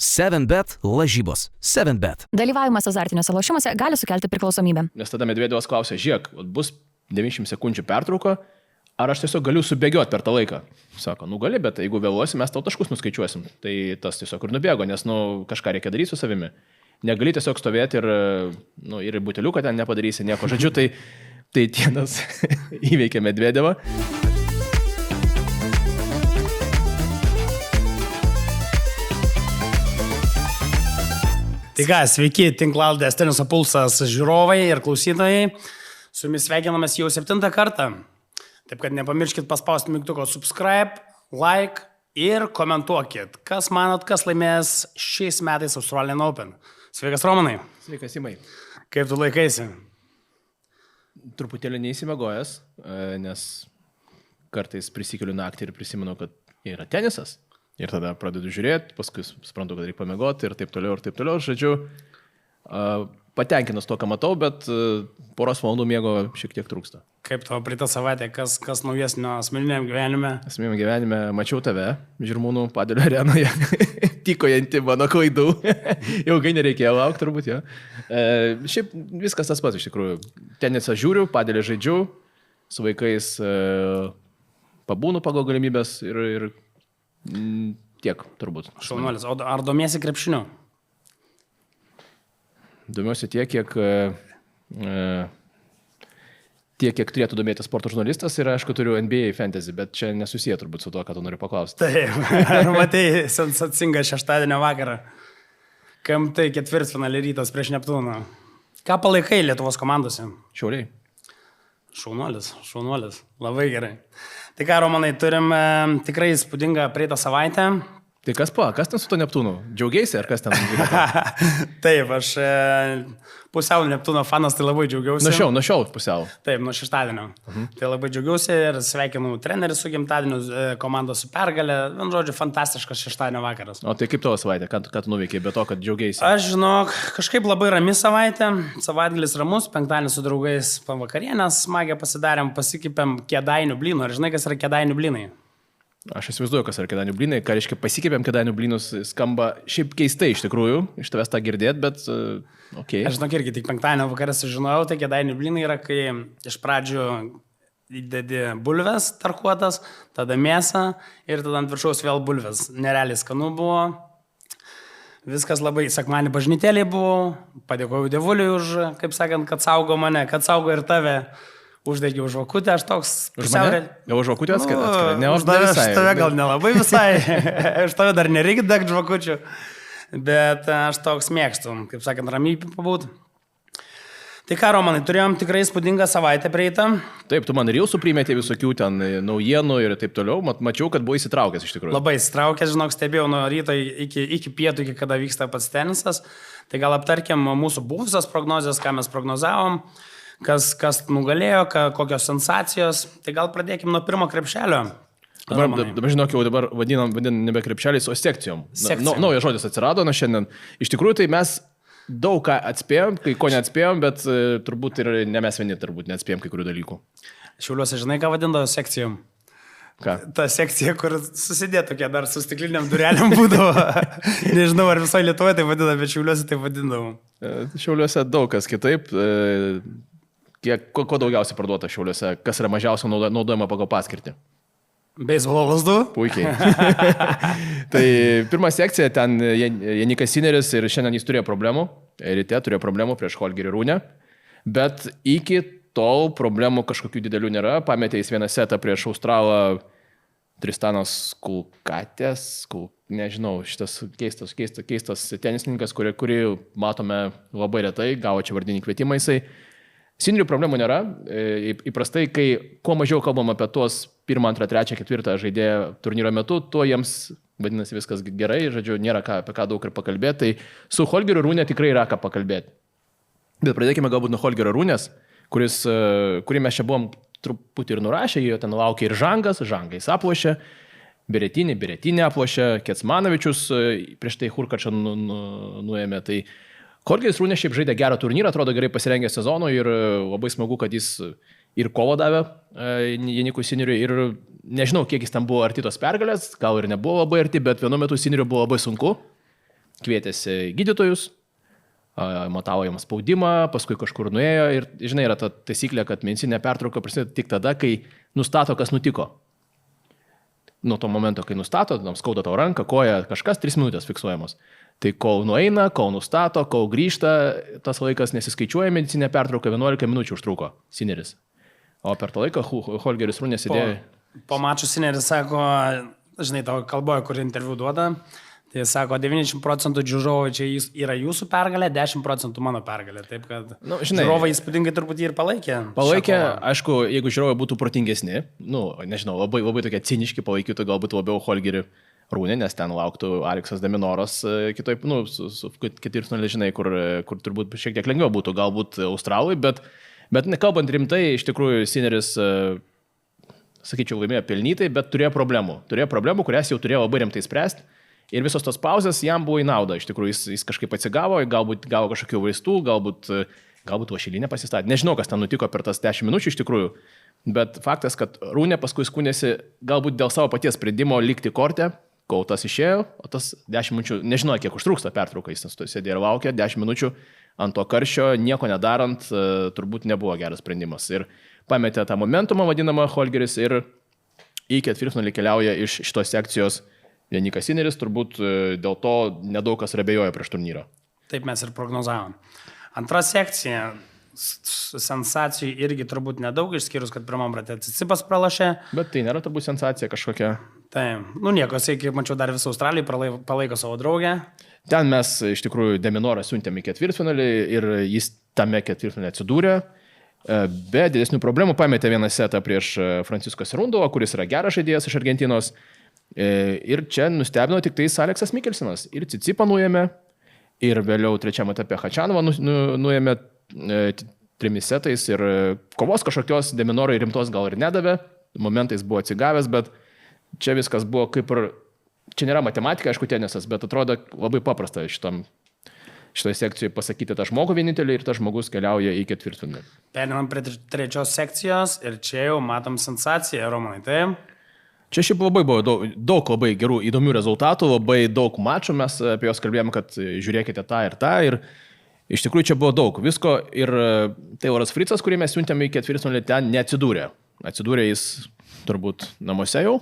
7bet lažybos. 7bet. Dalyvavimas azartiniuose lošimuose gali sukelti priklausomybę. Nes tada Medvedevas klausė, žiūrėk, bus 90 sekundžių pertrauka, ar aš tiesiog galiu subėgioti per tą laiką? Sako, gali, bet jeigu vėluosi, mes tau taškus nuskaičiuosim. Tai tas tiesiog ir nubėgo, nes kažką reikia daryti su savimi. Negali tiesiog stovėti ir buteliuką ten nepadarysi nieko. Žodžiu, tai Tienas įveikė Medvedevą. Tai ką, sveiki, tinklalaidės Teniso pulsas žiūrovai ir klausytojai. Su jumis sveikinamės jau 7 kartą. Taip kad nepamirškit paspausti mygtuko subscribe, like ir komentuokit, kas manot, kas laimės šiais metais Australian Open. Sveikas, Romanai. Sveikas, Simai. Kaip tu laikaisi? Truputėlį neįsimegojęs, nes kartais prisikeliu naktį ir prisimenu, kad yra tenisas. Ir tada pradedu žiūrėti, paskui suprantu, kad reikia pamiegoti ir taip toliau. Žodžiu, patenkinas to, ką matau, bet poros valandų miego šiek tiek trūksta. Kaip tavo praeitą savaitę, kas naujesnio asmeniniam gyvenime? Asmeniniam gyvenime mačiau tave, Žirmūnų Padelio arenoje, tykojanti mano klaidų. Ilgai nereikėjo laukti, turbūt, jo. Šiaip viskas tas pats, iš tikrųjų. Tenisą žiūriu, Padelį žaidžiu, su vaikais pabūnu pagal galimybės ir tiek, turbūt. Šaunuolis, o ar domiesi krepšiniu? Domiuosi tiek, kiek turėtų domėti sporto žurnalistas ir, aišku, turiu NBA fantasy, bet čia nesusiję turbūt su to, ką tu nori paklausti. Taip, ar matei sensacingą šeštadienio vakarą? Kam tai ketvirtfinalį rytas prieš Neptūną? Ką palaikai Lietuvos komandose? Šiauliai. Šaunuolis. Labai gerai. Tai ką, Romanai, turim tikrai įspūdingą praeitą savaitę. Tai kas ten su to Neptūnu? Džiaugiaisi ar kas ten? Taip, aš pusiau Neptūno fanas, tai labai džiaugiausi. Nuo šiol pusiau. Taip, nuo šeštadienio. Tai labai džiaugiausi ir sveikinu trenerį su gimtadieniu, komandą su pergalė. Vien žodžiu, fantastiškas šeštadienio vakaras. O tai kaip tavo savaitė? Ką tu nuveikei be to, kad džiaugiaisi? Aš žinok, kažkaip labai rami savaitė. Savaitgalis ramus, penktadienis su draugais pavakarienės, smagiai pasidarėm, pasikipėm kėdainių blynų. Ar žinai, kas yra kėdainių blynai? Aš įsivaizduoju, kas yra kėdainių blynai, ką reiškia pasikėpėm kėdainių blynus, skamba šiaip keistai iš tikrųjų, iš tavęs tą girdėt, bet okei. Aš žinok irgi tik penktadienio vakarą sužinojau, tai kėdainių blynai yra, kai iš pradžių įdedi bulves tarkuotas, tada mėsą ir tada ant viršaus vėl bulves. Nerealiai skanu buvo, viskas labai, sekmanį bažnytėliai buvo, padėkojau Dievuliui už, kaip sakant, kad saugo mane, kad saugo ir tave. Uždegiau žvakutę, aš toks... Jau žvakutę atskiria? Ne, aš tave gal nelabai visai. Aš tave dar nereikia degti žvakučių. Bet aš toks mėgstu, kaip sakant, ramiai pabūt. Tai ką, Romanai, turėjom tikrai įspūdingą savaitę prieitą. Taip, tu man ir jau suprimėtė visokių ten naujienų ir taip toliau. Mačiau, kad buvai įsitraukęs iš tikrųjų. Labai įsitraukęs, žinok, stebėjau nuo ryto iki pietų, iki kada vyksta pats tenisas. Tai gal aptarkim mūsų buvusias prognozijas, ką mes prognozavom. Kas nugalėjo, kokios sensacijos. Tai gal pradėkim nuo pirmo krepšelio. Dabar žinok, jau dabar vadinam nebe krepšeliais, o sekcijom. Naujas žodis atsirado nuo šiandien. Iš tikrųjų, tai mes daug ką atspėjom, kai ko neatspėjom, bet turbūt ir ne mes vieni neatspėjom kai kurių dalykų. Šiauliuose, žinai, ką vadindavo sekcijom? Ką? Ta sekcija, kur susidėtų tokia dar su stikliniam dureliam būdavo. Nežinau, ar visoje Lietuvoje tai vadina, bet Šiauliuose tai vadindavo. Šiauliuose daug kas kitaip. Ko daugiausiai parduota Šiauliuose? Kas yra mažiausiai naudojama pagal paskirtį? Beisbolo lazdų? Puikiai. Tai pirma sekcija, ten Janikas Sineris ir šiandien jis turėjo problemų. Ryte turėjo problemų prieš Holgerį Rūnę. Bet iki tol problemų kažkokių didelių nėra. Pametė jis vieną setą prieš Australą Tristanas Kulkatės. Nežinau, šitas keistas tenisininkas, kurį matome labai retai. Gavo čia vardinį kvietimą jisai. Sinerių problemų nėra. Įprastai, kai kuo mažiau kalbam apie tuos 1, 2, 3, 4 žaidėją turnyro metu, tuo jiems vadinasi viskas gerai, žodžiu, nėra apie ką daug ir pakalbėti. Tai su Holgeriu Rūne tikrai yra ką pakalbėti. Bet pradėkime galbūt nuo Holgerio Rūnės, kurį mes čia buvom truputį ir nurašę, jo ten laukia ir Žangais aplošė, Beretinė aplošė, Kecmanovičius prieš tai Hurkačą nuėmė. Tai Holgeris Rūnė šiaip žaidė gerą turnyrą, atrodo gerai pasirengę sezonų ir labai smagu, kad jis ir kovo davė Janikui Sineriui ir nežinau, kiek jis tam buvo arti tos pergalės, gal ir nebuvo labai arti, bet vienu metu Sineriui buvo labai sunku. kvietėsi gydytojus, matavo jam spaudimą, paskui kažkur nuėjo ir, žinai, yra ta taisyklė, kad medicininė pertrauka prasideda tik tada, kai nustato, kas nutiko. Nuo to momento, kai nustato, skauda tau ranką, koją, kažkas 3 minutės fiksuojamos. Tai kol nueina, kol nustato, kol grįžta, tas laikas nesiskaičiuoja, medicininė pertrauka 11 minučių užtruko Sineris. O per tą laiką Holgeris Rūnė sėdėjo. Po mačo Sineris sako, žinai, tavo kalboje, kur interviu duoda, tai sako, 90% žiūrovai čia yra jūsų pergalė, 10% mano pergalė. Taip, kad žiūrovai įspūdingai turbūt ir palaikė. Palaikė, aišku, jeigu žiūrovai būtų protingesni, nežinau, labai tokie ciniški, palaikytų galbūt labiau Holgerį Rūnę, nes ten lauktų Aleksas Deminoras, kitaip, ketvirtfinalį, žinai, kur turbūt šiek tiek lengviau būtų, galbūt Australui, bet nekalbant rimtai, iš tikrųjų, Sineris, sakyčiau, laimėjo pelnytai, bet turėjo problemų, kurias jau turėjo labai rimtai spręsti. Ir visos tos pauzės jam buvo į naudą. Iš tikrųjų, jis kažkaip atsigavo, galbūt gavo kažkokių vaistų, galbūt lašelinę pasistatė. Nežinau, kas ten nutiko per tas 10 minučių iš tikrųjų. Bet faktas, kad Rūnė paskui skundėsi galbūt dėl savo paties sprendimo likti korte, kol tas išėjo, o tas 10 minučių, nežinau, kiek užtruks tą pertrauką, jis sėdėjo ir laukė 10 minučių ant to karščio, nieko nedarant, turbūt nebuvo geras sprendimas. Ir pametė tą momentumą vadinamą Holgeris ir į ketvirtfinalį keliauja iš šitos sekcijos Janikas Sineris, turbūt dėl to nedaug kas abejoja prieš turnyrą. Taip mes ir prognozavom. Antra sekcija, sensacijų irgi turbūt nedaug, išskyrus, kad pirmam rate Cicipas pralašė. Bet tai nėra turbūt sensacija kažkokia. Taip, nieko, kaip mačiau, dar visą Australiją palaiko savo draugę. Ten mes iš tikrųjų Deminorą siuntėme į ketvirtfinalį ir jis tame ketvirtfinalį atsidūrė. Be didesnių problemų pametė vieną setą prieš Francisco Cerundovą, kuris yra geras žaidėjas iš Argentinos. Ir čia nustebino tik tais Aleksas Mikelsenas. Ir Cicipą nuėmė, ir vėliau trečiam etape Hačanovą nuėmė 3 setais. Ir kovos kažkokios Deminorai rimtos gal ir nedavė. Momentais buvo atsigavęs, bet čia viskas buvo kaip ir... Čia nėra matematika, aišku, tenisas, bet atrodo labai paprasta šitoje sekcijoje pasakyti tą žmogų vienintelį ir tas žmogus keliauja į ketvirtfinalį. Perinam prie trečios sekcijos ir čia jau matom sensaciją, Romanai, taip? Čia šiaip labai buvo daug labai gerų, įdomių rezultatų, labai daug mačų, mes apie juos kalbėjome, kad žiūrėkite tą ir iš tikrųjų čia buvo daug visko ir Tayloras Fritzas, kurį mes siuntėme į ketvirtfinalį, ten neatsidūrė. Atsidūrė jis turbūt namuose jau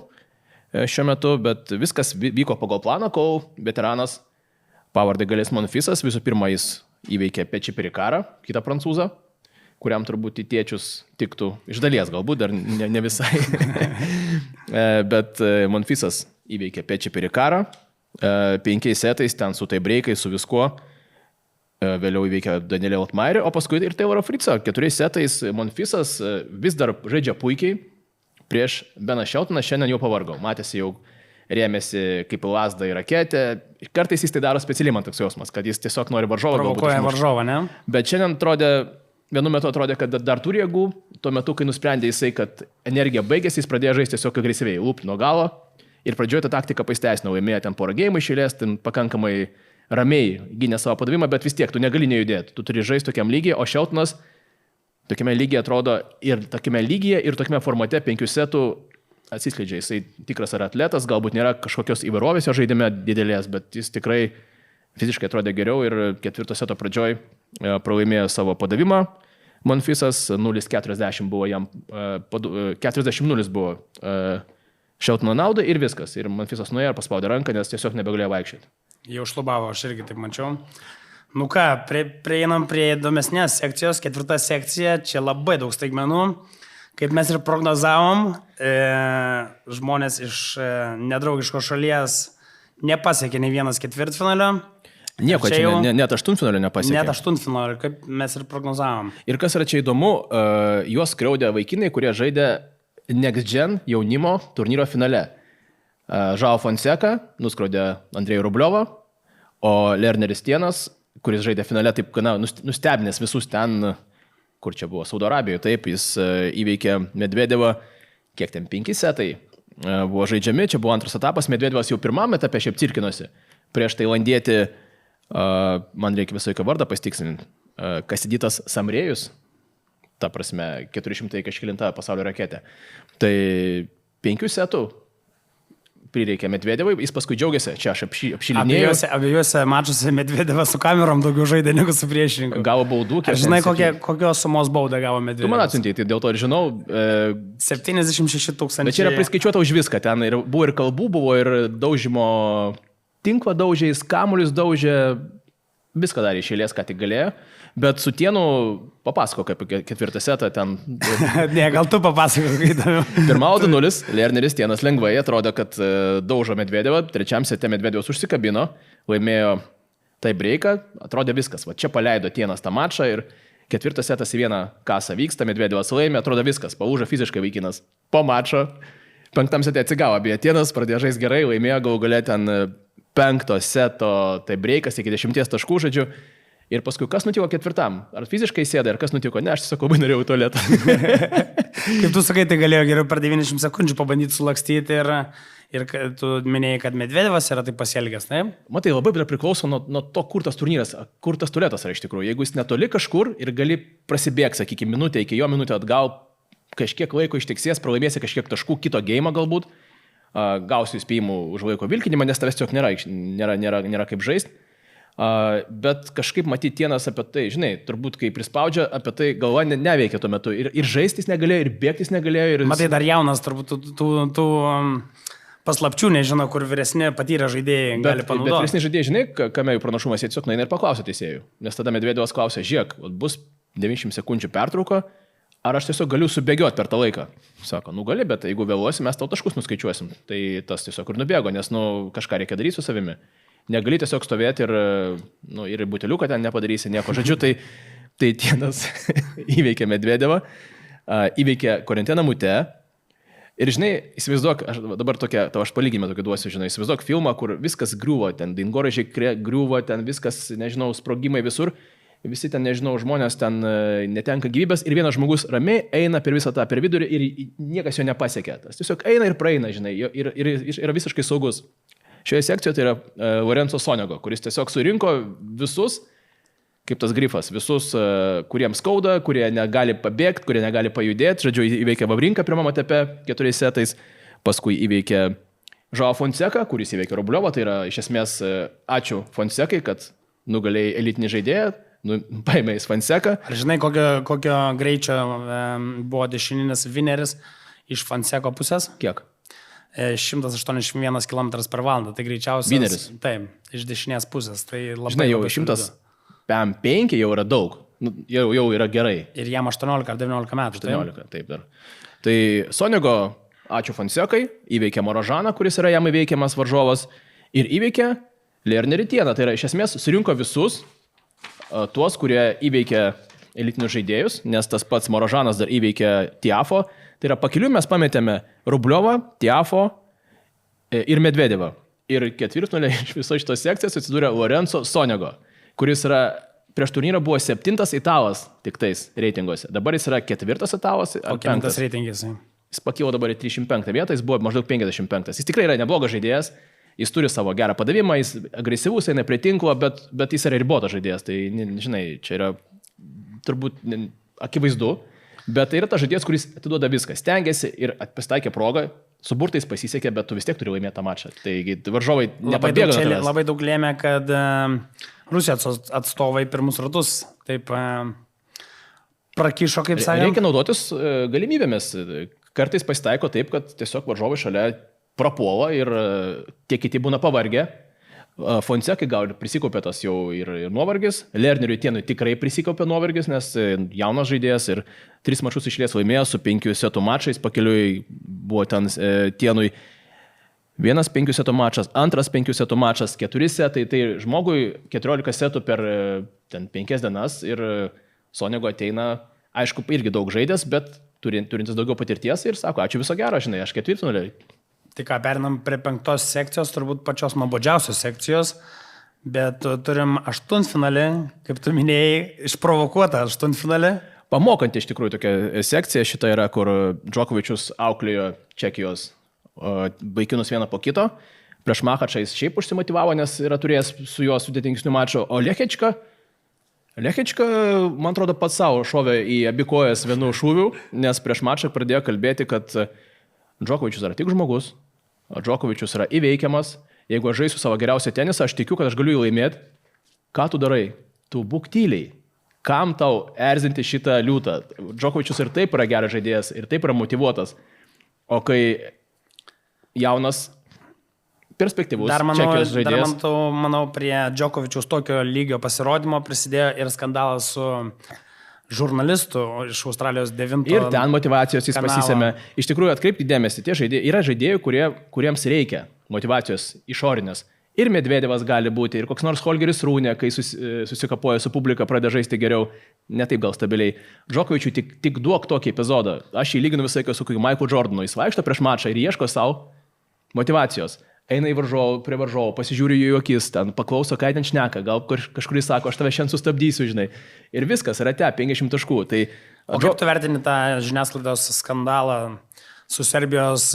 šiuo metu, bet viskas vyko pagal planą, kol veteranas pavardė galės Monfisas, visų pirma jis įveikė Pečį Perikarą, kitą prancūzą, kuriam turbūt į tėčius tiktų iš dalies, galbūt dar ne visai. Bet Monfisas įveikė Pečį Perikarą 5 setais, ten su taibreikais, su viskuo. Vėliau įveikė Danielį Otmairį, o paskui ir Taylorą Fritzą. 4 setais Monfisas vis dar žaidžia puikiai prieš Beną Sheltoną, šiandien jau pavargau. Matėsi jau rėmėsi kaip lasda į raketę. Kartais jis tai daro specialiai, man toks jausmas, kad jis tiesiog nori varžovą. Provokuoja varžovą, ne? Bet šiandien vienu metu atrodė, kad dar turi jėgų. Tuo metu, kai nusprendė jisai, kad energija baigėsi, jis pradėjo žaisti tiesiog agresyviai, lūpino galą. Ir pradžioje tą taktiką pasiteisino, laimėjo ten porą gėjimų išėlės, ten pakankamai ramiai gynė savo padavimą, bet vis tiek tu negali nejudėti. Tu turi žaisti tokiam lygiai, o Sheltonas tokiame lygyje atrodo ir tokiame lygyje, ir tokiame formate 5 setų atsiskleidžia. Jisai tikras yra atletas, galbūt nėra kažkokios įvairovės jo žaidime didelės, bet jis tikrai fiziškai atrodė geriau ir 4 seto pradžioj pralaimėjo savo padavimą. Monfisas 0-40 buvo jam, 40-0 buvo Sheltono naudai ir viskas. Ir Monfisas nuėjo ir paspaudė ranką, nes tiesiog nebegalėjo vaikščioti. Jau šlubavo, aš irgi taip mačiau. Nu ką, prieinam prie įdomesnės sekcijos, 4 sekcija, čia labai daug staigmenų. Kaip mes ir prognozavom, žmonės iš nedraugiškos šalies nepasiekė nei vienas ketvirtfinalio. Nieko čia net aštuntfinalio nepasiekė. Net aštuntfinalio, kaip mes ir prognozavom. Ir kas yra čia įdomu, juos skriaudė vaikinai, kurie žaidė Next Gen jaunimo turnyro finale. Žao Fonseca nuskrodė Andrėjų Rubliovą, o Lerneris Tienas, kuris žaidė finale taip, na, nustebinęs visus ten, kur čia buvo Saudo Arabijoje, taip, jis įveikė Medvedevą, kiek ten 5 setai buvo žaidžiami, čia buvo antras etapas, Medvedevas jau pirmam etape šiaip cirkinosi, prieš tailandietį, man reikia visą laiką vardą pasitikslinti, Kasidytas Samrėjus, ta prasme, 400 kažkilinta pasaulio raketė. Tai 5 setų prireikė Medvedevui, jis paskui džiaugiasi, čia aš apšilinėjau. Abiejose mačiuose Medvedevas su kamerom daugiau žaidė negu su priešininku. Gavo baudų. Ar žinai, kokios sumos baudą gavo Medvedevas? Tu man atsiuntei, tai dėl to ir žinau. 76 000. Bet čia yra priskaičiuota už viską, ten buvo ir kalbų, buvo ir daužimo tinklą daužė, kamuolius daužė, viską darė iš eilės, ką tik galėjo. Bet su Tienu papasako apie 4 setą ten. Ne, gal tu papasako, kai tavim. Pirmavo 2-0, Lerneris Tienas lengvai, atrodo, kad daužo Medvedevą, 3 sete Medvedevas užsikabino, laimėjo tai breiką, atrodė viskas. Va čia paleido Tienas tą mačą ir 4 setas į vieną kasą vyksta, Medvedevas laimė, atrodo viskas, palūžo fiziškai vaikinas. Po mačo 5 sete atsigavo, beje, Tienas pradėjo žaisti gerai, laimėjo gal galė ten 5 seto tai breikas iki 10 taškų, žodžiu. Ir paskui, kas nutiko 4? Ar fiziškai sėda, ar kas nutiko? Ne, aš tiesiog labai norėjau tualetą. Kaip tu sakai, tai galėjo geriau per 90 sekundžių pabandyti sulakstyti ir tu minėjai, kad Medvedevas yra taip pasielgęs, ne? Matai, labai priklauso nuo to, kur tas turnyras, kur tas tualetas yra iš tikrųjų. Jeigu jis netoli kažkur ir gali prasibėgti, sakykime, minutę iki jo minutę atgal, kažkiek laiko ištiksės, pralaimėsi kažkiek taškų, kito geimo galbūt, gausi įspėjimų už laiko vilkinimą, nes tavęs tiesiog nėra kaip žaisti. Bet kažkaip matyti Tienas apie tai, žinai, turbūt kai prispaudžia, apie tai galva neveikia tuo metu. Ir žaistis negalėjo, ir bėgtis negalėjo. Matai, dar jaunas, turbūt tų paslapčių nežino, kur vyresni patyrę žaidėjai gali panaudoti. Bet vyresni žaidėjai, žinai, kame jų pranašumas, jie tiesiog nueina ir paklausia teisėjų. Nes tada Medvedevas klausė, žiūrėk, bus 90 sekundžių pertrauko, ar aš tiesiog galiu subėgioti per tą laiką. Sako, gali, bet jeigu vėluosi, mes tau taškus nuskaičiuosim. Tai tas tiesiog ir nubėgo, nes kažką reikia daryti su savimi. Negali tiesiog stovėti ir buteliuką ten nepadarysi nieko. Žodžiu, tai Tienas įveikė Medvedevą, įveikė Korintiną Mute. Ir žinai, įsivaizduok, aš palyginimą tokį duosiu, žinai, įsivaizduok filmą, kur viskas griuvo, ten dangoraižiai griuvo, ten viskas, nežinau, sprogimai visur. Visi ten, nežinau, žmonės ten netenka gyvybės ir vienas žmogus ramiai eina per visą tą, per vidurį ir niekas jo nepasiekia. Tas tiesiog eina ir praeina, žinai, ir yra visiškai saugus. Šioje sekcijoje tai yra Lorenzo Sonego, kuris tiesiog surinko visus, kaip tas grifas, visus, kuriems skauda, kurie negali pabėgti, kurie negali pajudėti. Žodžiu, įveikė Vavrinką pirmame etape 4 setais, paskui įveikė Žao Fonseca, kuris įveikė Rubliovą. Tai yra iš esmės ačiū Fonsecai, kad nugalėjai elitinį žaidėją, paėmė į Fonseca. Ar žinai, kokio greičio buvo dešininis Vineris iš Fonseco pusės? Kiek? 181 km/h, tai greičiausiai. Vineris. Taip, iš dešinės pusės. Tai labai, žinai, jau 105 jau yra daug, jau yra gerai. Ir jam 18 ar 19 metų. 18, taip dar. Tai Sonego, ačiū Fonsecai, įveikė Morožaną, kuris yra jam įveikiamas varžovas, ir įveikė Lernerį Tieną. Tai yra iš esmės surinko visus tuos, kurie įveikė elitinius žaidėjus, nes tas pats Morožanas dar įveikė Tiafo. Tai yra pakeliui mes pametėme Rubliovą, Tiafo ir Medvedevą. Ir ketvirtfinalį iš viso šitos sekcijos atsidūrė Lorenzo Sonego, kuris yra prieš turnyrą buvo 7 italas tik tais reitinguose. Dabar jis yra 4 italas. O 5 reitingis. Jis pakilo dabar į 305 vietą, jis buvo maždaug 55. Jis tikrai yra neblogas žaidėjas, jis turi savo gerą padavimą, jis agresyvus, eina prie tinklo, bet jis yra ribotas žaidėjas. Tai, žinai, čia yra turbūt akivaizdu. Bet tai yra tas žaidėjas, kuris atiduoda viską, stengiasi ir pasitaikė progą, su burtais pasisekė, bet tu vis tiek turi laimėti tą mačą. Taigi varžovai nepabėgo. Labai daug lėmė, kad Rusijos atstovai pirmus ratus taip prakišo, kaip sakė. Reikia naudotis galimybėmis. Kartais pasitaiko taip, kad tiesiog varžovai šalia prapuola ir tie kiti būna pavargę. Fonsecai gal prisikaupė tas jau ir nuovargis. Lerneriui Tienui tikrai prisikaupė nuovargis, nes jaunas žaidėjas ir 3 mačus išlės laimėjo su 5 setų mačais. Pakeliui buvo ten Tienui 1 5 setų mačas, 2 5 setų mačas, 4 setai. Tai žmogui 14 setų per 5 dienas ir Sonego ateina, aišku, irgi daug žaidės, bet turintis daugiau patirties ir sako, ačiū viso gero, žinai, aš ketvirtfinalį. Tai ką, perinam prie 5 sekcijos, turbūt pačios nuobodžiausios sekcijos, bet turim 8-finalį, kaip tu minėjai, išprovokuotą 8-finalį. Pamokant iš tikrųjų tokia sekcija, šita yra, kur Džokovičius auklėjo Čekijos vaikinus vieną po kito. Prieš Machačą jis šiaip užsimotyvavo, nes yra turėjęs su juo sudėtingesnių mačų, o Lechečka, man atrodo, pats savo šovė į abi kojas vienu šūviu, nes prieš mačą pradėjo kalbėti, kad Džokovičius yra tik žmogus, Džokovičius yra įveikiamas, jeigu aš žaisiu savo geriausią tenisą, aš tikiu, kad aš galiu jį laimėti. Ką tu darai? Tu būk tyliai. Kam tau erzinti šitą liūtą? Džokovičius ir taip yra geras žaidėjas, ir taip yra motyvuotas. O kai jaunas, perspektyvus Čekijos žaidėjas. Manau, prie Džokovičiaus tokio lygio pasirodymo prisidėjo ir skandalas su žurnalistų iš Australijos 9. Ir ten motivacijos jis pasisėmė. Iš tikrųjų, atkreipti dėmesį, yra žaidėjų, kuriems reikia motivacijos išorinės. Ir Medvedevas gali būti, ir koks nors Holgeris Rūnė, kai susikapoja su publika, pradeda žaisti geriau, ne taip gal stabiliai. Džokovičiui tik duok tokį epizodą. Aš jį lyginu visai su Michael Jordanu. Jis vaikšto prieš mačą ir ieško savo motivacijos. Eina į varžovą, prie varžovų, pasižiūri jų akis, ten paklauso, ką ten šneka, gal kažkuris sako, aš tave šiandien sustabdysiu, žinai. Ir viskas, rate 50 taškų. Tai, o kaip tu vertini tą žiniasklaidos skandalą su Serbijos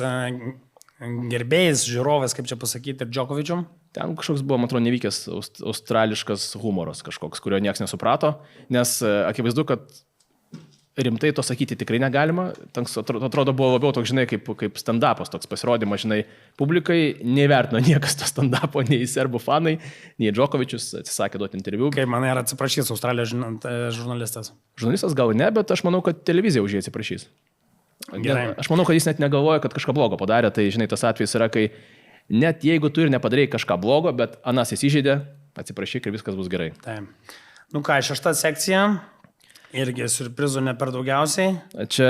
gerbėjais, žiūrovais, kaip čia pasakyti, ir Džokovičium? Ten kažkoks buvo, man atrodo, nevykęs australiškas humoras kažkoks, kurio niekas nesuprato, nes akivaizdu, kad rimtai to sakyti tikrai negalima. Atrodo, buvo labiau toks, žinai, kaip stand-upas, toks pasirodymas, žinai, publikai nevertino niekas to stand-upo, nei serbų fanai, nei Džokovičius atsisakė duoti interviu. Kaip manai, ar atsiprašys Australijos žurnalistas? Žurnalistas gal ne, bet aš manau, kad televizija už jį atsiprašys. Gerai. Aš manau, kad jis net negalvoja, kad kažką blogo padarė, tai, žinai, tas atvejis yra, kai net jeigu tu ir nepadarai kažką blogo, bet anas įsižeidė, atsiprašyk ir viskas bus gerai. Taip. Nu ką, 6 sekcija. Irgi surprizų ne per daugiausiai. Čia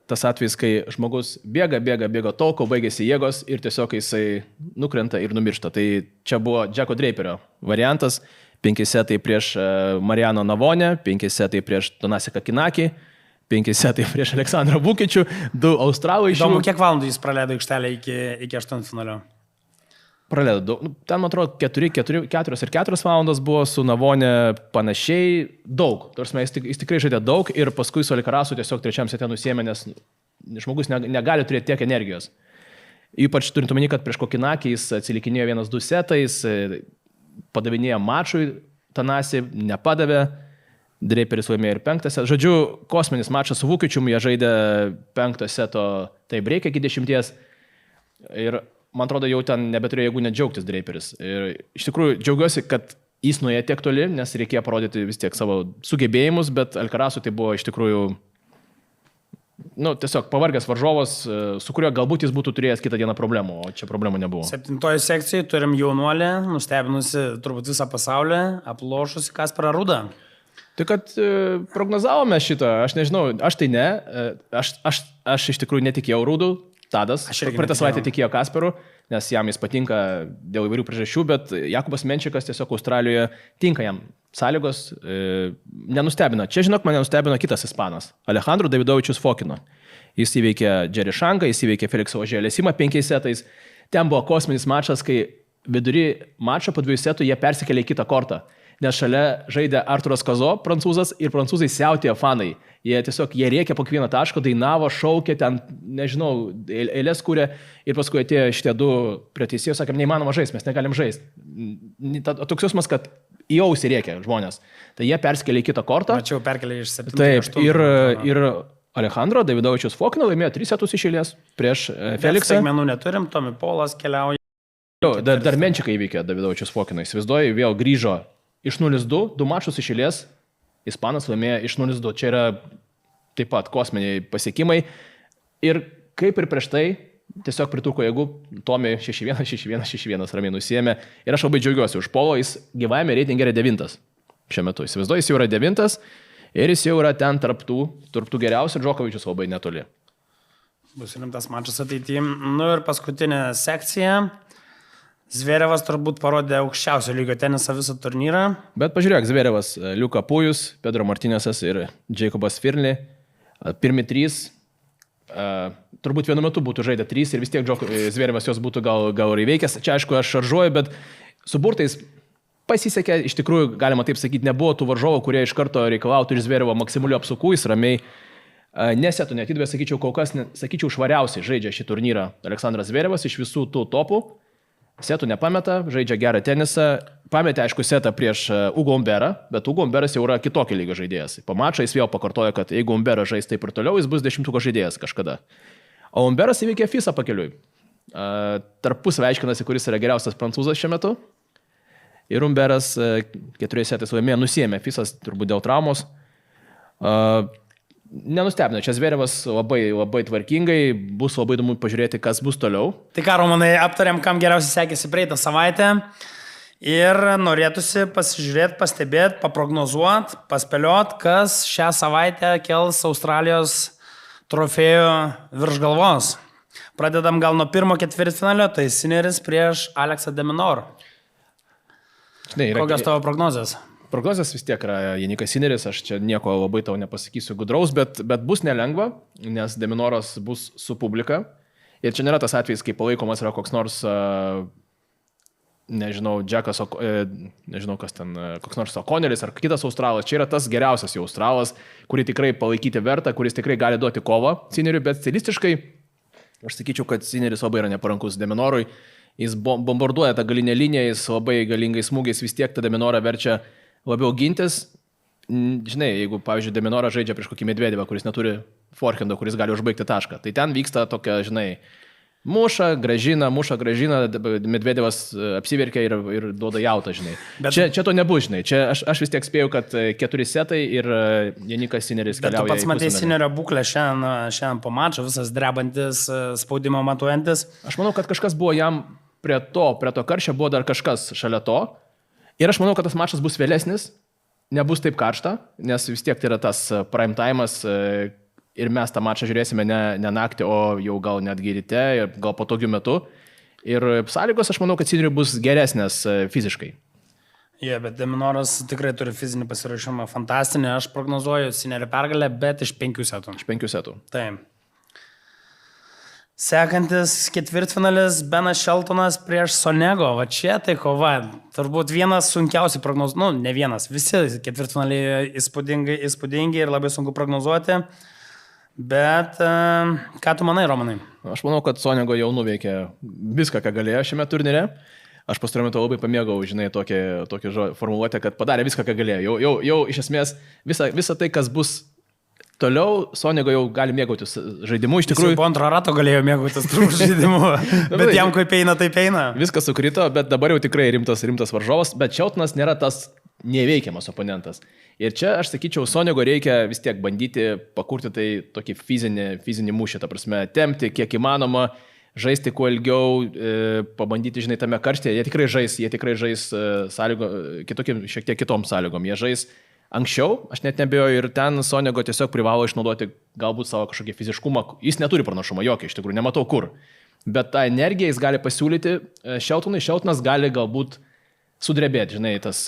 tas atvejis, kai žmogus bėga tol, kol baigėsi jėgos ir tiesiog jisai nukrenta ir numiršta. Tai čia buvo Džeko Draperio variantas. 5 setai prieš Mariano Navonę, 5 setai prieš Donasiką Kinakį, 5 setai prieš Aleksandrą Vukičių, 2 australai iš jų. Įdomu, kiek valandų jis praleido aikštelę iki 8-finalio? Praleido daug. Ten, man atrodo, 4 ir 4 valandos buvo su Navonė panašiai daug. Tarsi jis tikrai žaidė daug ir paskui su Alcarazu tiesiog 3 sete nusėmė, nes žmogus negali turėti tiek energijos. Ypač turint omeny, kad prieš Kokinakį jis atsilikinėjo 1-2 setais, padavinėjo mačui, Tanasi nepadavė, Draperis laimėjo ir 5 setą. Žodžiu, kosminis mačas su Vukičium, jie žaidė 5 seto tai break iki 10 ir man atrodo, jau ten nebeturėjo jėgų net džiaugtis Draperis. Ir iš tikrųjų džiaugiuosi, kad jis nuėjo tiek toli, nes reikėjo parodyti vis tiek savo sugebėjimus, bet Alcarazu tai buvo iš tikrųjų, tiesiog pavargęs varžovas, su kuriuo galbūt jis būtų turėjęs kitą dieną problemų, o čia problemų nebuvo. 7 sekcijai turim jaunuolį, nustebinusi turbūt visą pasaulį, aplošusi Kasparą Rudą. Tai kad prognozavome šitą, aš nežinau, aš tai ne, aš iš tikrųjų netikėjau Rudų. Tadas, praeitą savaitę tikėjo Kasparu, nes jam jis patinka dėl įvairių priežasčių, bet Jakubas Menčikas tiesiog Australijoje tinka jam sąlygos, nenustebino. Čia, žinok, mane nustebino kitas ispanas, Alejandro Davidovičius Fokino. Jis įveikė Jerry Šangą, jis įveikė Felixą Ožėlėsimą 5 setais. Ten buvo kosminis mačas, kai vidury mačo po 2 setų jie persikėlė į kitą kortą, nes šalia žaidė Arturas Kazo, prancūzas, ir prancūzai siautėjo fanai. Jie rėkė po kiekvieną tašką, dainavo, šaukė, ten, nežinau, eilės kūrė ir paskui atėjo šitie 2 prie teisėjų, sakėm, neįmanoma žaisti, mes negalim žaisti. Toks jausmas, kad į ausį rėkė žmonės. Tai jie persikėlė į kitą kortą. Mačiau, perkelė iš 7. Taip, ir Alejandro Davidovičius Fokino laimėjo 3 setus iš eilės prieš Felixą. Menų neturim, Tomi Polas keliauja. Dar Menčiką įveikė Davidovičius Fokino. Įsivaizduoju, vėl grįžo iš 0-2, 2 mačus iš eilės. Ispanas laimėjo iš 0-2. Čia yra taip pat kosminiai pasiekimai. Ir kaip ir prieš tai, tiesiog pritruko jėgų, Tomi 6-1, 6-1, 6-1 ramiai nusėmė. Ir aš labai džiaugiuosi už Polo, jis gyvajame reitinge yra 9 šiuo metu. Įsivaizduoju, jis jau yra 9 ir jis jau yra ten tarptų geriausių, Džokovičius labai netoli. Bus rimtas mačas ateityje. Ir paskutinė sekcija. Zverevas turbūt parodė aukščiausio lygio tenisą visą turnyrą. Bet pažiūrėk, Zverevas, Liuka Pujus, Pedro Martinėsas ir Jacobas Firli. Pirmi 3. Turbūt vienu metu būtų žaidę 3 ir vis tiek Zverevas jos būtų gal ir įveikęs. Čia aišku, aš šaržuoju, bet su burtais pasisekė, iš tikrųjų, galima taip sakyti, nebuvo tų varžovų, kurie iš karto reikalautų iš Zverevo maksimalių apsukų, jis ramiai nesetų netidvė, sakyčiau, kol kas, švariausiai žaidžia šį turnyrą Aleksandras Zverevas iš visų tų topų. Setų nepameta, žaidžia gerą tenisą, pametė aišku setą prieš Ugo Umberą, bet Ugo Umberas jau yra kitokio lygio žaidėjas. Po mačo jis vėl pakartojo, kad jeigu Umberas žais taip ir toliau, jis bus 10 žaidėjas kažkada. O Umberas įveikė Fisą pakeliui. tarpusavį aiškinasi, kuris yra geriausias prancūzas šiuo metu. Ir Umberas 4 setais laimėjo, nusiėmė Fisas turbūt dėl traumos. Nenustebino, čia Zverevas labai tvarkingai, bus labai įdomu pažiūrėti, kas bus toliau. Tai ką, Romanai, aptarėm, kam geriausiai sekėsi praeitą savaitę ir norėtųsi pasižiūrėti, pastebėti, paprognozuoti, paspėlioti, kas šią savaitę kels Australijos trofėjų virš galvos. Pradedam gal nuo pirmo ketvirtfinalio, tai Sinneris prieš Aleksą de Minaur. Kokios tavo prognozės? Prognozės vis tiek yra Janikas Sinneris, aš čia nieko labai tau nepasakysiu gudraus, bet bus nelengva, nes de Minauras bus su publika. Ir čia nėra tas atvejis, kai palaikomas yra koks nors, nežinau, Džekas, nežinau kas ten, koks nors Okonelis ar kitas australas. Čia yra tas geriausias jau australas, kurį tikrai palaikyti verta, kuris tikrai gali duoti kovą Sinneriui, bet stilistiškai aš sakyčiau, kad Sinneris labai yra neparankus de Minaurui. Jis bombarduoja tą galinę liniją, jis labai galingai smūgiais vis tiek tą de Minaurą verčia labiau gintis. Žinai, jeigu, pavyzdžiui, de Minaurą žaidžia prieš kokį Medvedevą, kuris neturi forehando, kuris gali užbaigti tašką, tai ten vyksta tokia, žinai, muša, gražina, Medvedevas apsiverkia ir duoda jautą, žinai. Bet čia to nebus, žinai. Čia aš vis tiek spėjau, kad 4 setai ir Janikas Sinneris keliauja. Bet tu pats matei Sinnerio būklę šiandien po mačo, visas drebantis, spaudimo matuojantis. Aš manau, kad kažkas buvo jam prie to karščio, buvo dar kažkas šalia to. Ir aš manau, kad tas mačas bus vėlesnis, nebus taip karšta, nes vis tiek tai yra tas prime time'as ir mes tą mačą žiūrėsime ne naktį, o jau gal netgi ryte, gal patogiu metu. Ir sąlygos, aš manau, kad Sinneriui bus geresnės fiziškai. Bet de Minauras tikrai turi fizinį pasiruošimą fantastinį. Aš prognozuoju Sinnerio pergalę, bet iš 5 setų. Iš 5 setų. Taip. Sekantis ketvirtfinalis Benas Sheltonas prieš Sonego. Va čia tai kova. Turbūt vienas sunkiausiai prognozuoti. Ne vienas. Visi ketvirtfinaliai įspūdingi ir labai sunku prognozuoti. Bet ką tu manai, Romanai? Aš manau, kad Sonego jau nuveikė viską, ką galėjo šiame turnyre. Aš pastaruoju metu labai pamėgau, žinai, tokį formuluotę, kad padarė viską, ką galėjo. Jau iš esmės visa tai, kas bus toliau, Sonego jau gali mėgautis žaidimu. Iš tikrųjų, po antro rato galėjo mėgautis žaidimu. Bet jam kaip eina, taip eina. Viskas sukrito, bet dabar jau tikrai rimtas varžovas. Bet Sheltonas nėra tas neveikiamas oponentas. Ir čia, aš sakyčiau, Sonego reikia vis tiek bandyti pakurti tai tokį fizinį mūšį, ta prasme, tempti kiek įmanoma, žaisti kuo ilgiau, pabandyti, žinai, tame karštėje. Jie tikrai žais šiek tiek kitom sąlygom. Jie žais anksčiau, aš net nebejoju, ir ten Sonego tiesiog privalo išnaudoti galbūt savo kažkokį fiziškumą. Jis neturi pranašumą jokio, iš tikrųjų, nematau kur. Bet tą energiją jis gali pasiūlyti Sheltonui. Sheltonas gali galbūt sudrebėti, žinai, tas